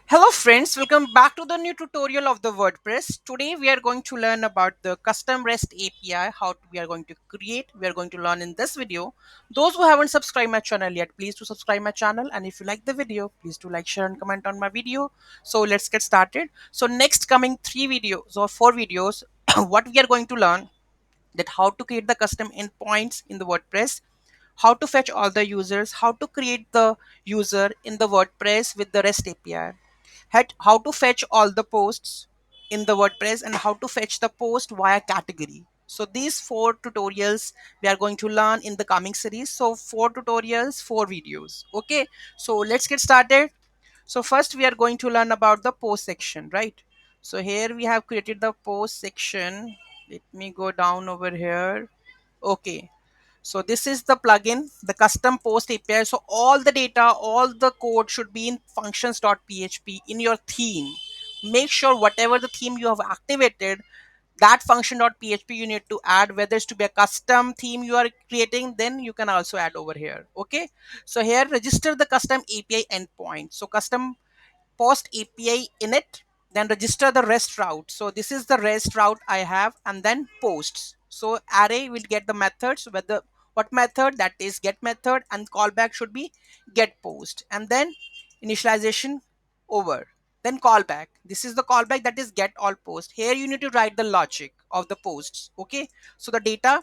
Hello friends, welcome back to the new tutorial of the WordPress. Today we are going to learn about the custom REST API, how we are going to create. We are going to learn in this video. Those who haven't subscribed my channel yet, please do subscribe my channel. And if you like the video, please do like, share and comment on my video. So let's get started. So next coming 4 videos, what we are going to learn that how to create the custom endpoints in the WordPress, how to fetch all the users, how to create the user in the WordPress with the REST API, how to fetch all the posts in the WordPress, and how to fetch the post via category. So these 4 tutorials we are going to learn in the coming series. So 4 tutorials, 4 videos. Okay, so let's get started. So first we are going to learn about the post section, right? So here we have created the post section. Let me go down over here. Okay, so this is the plugin, the custom post API. So all the data, all the code should be in functions.php in your theme. Make sure whatever the theme you have activated, that function.php you need to add, whether it's to be a custom theme you are creating, then you can also add over here. Okay, so here register the custom API endpoint. So custom post API in it, then register the REST route. So this is the REST route I have, and then posts. So array will get the methods, whether what method, that is get method, and callback should be get post, and then initialization over, then callback. This is the callback, that is get all post. Here you need to write the logic of the posts. Okay, so the data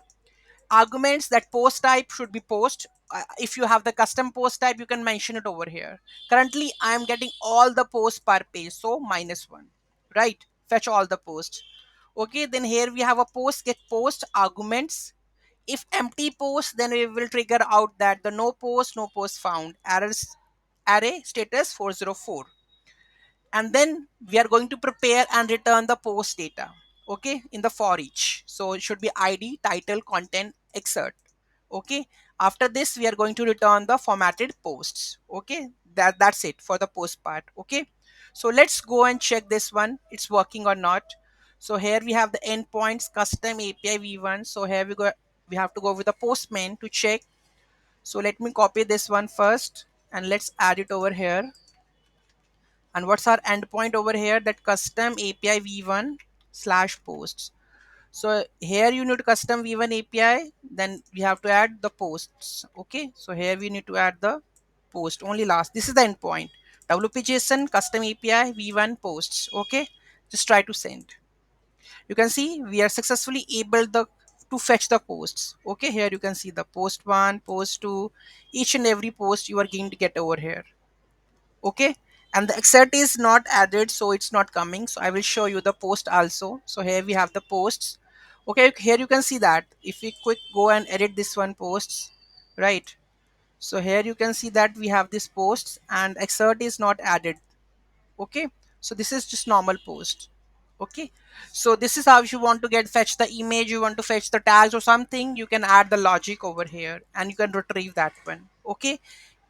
arguments, that post type should be post. If you have the custom post type, you can mention it over here. Currently I am getting all the posts per page, so -1, right? Fetch all the posts. Okay, then here we have a post get post arguments. If empty post, then we will trigger out that the no post found, errors, array status 404. And then we are going to prepare and return the post data, okay, in the for each. So it should be id, title, content, excerpt. Okay, after this we are going to return the formatted posts. Okay, that's it for the post part. Okay, so let's go and check this one, it's working or not. So here we have the endpoints custom API v1. So here we have to go with the postman to check. So let me copy this one first, and let's add it over here. And what's our endpoint over here? That custom API v1 slash posts. So here you need custom v1 API, then we have to add the posts. Okay, so here we need to add the post only last. This is the endpoint, wp-json custom API v1 posts. Okay, just try to send. You can see we are successfully able to fetch the posts. Okay, here you can see the post 1, post 2, each and every post you are going to get over here. Okay, and the excerpt is not added, so it's not coming. So I will show you the post also. So here we have the posts. Okay, here you can see that if we quick go and edit this one posts, right? So here you can see that we have this posts and excerpt is not added. Okay, so this is just normal post. Okay, so this is how, if you want to get fetch the image, you want to fetch the tags or something, you can add the logic over here and you can retrieve that one. Okay,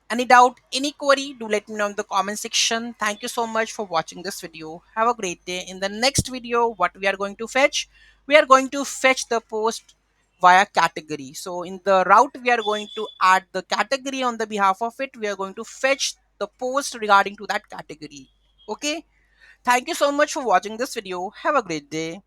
any doubt, any query, do let me know in the comment section. Thank you so much for watching this video. Have a great day. In the next video, what we are going to fetch? We are going to fetch the post via category. So in the route, we are going to add the category on the behalf of it. We are going to fetch the post regarding to that category. Okay. Thank you so much for watching this video. Have a great day.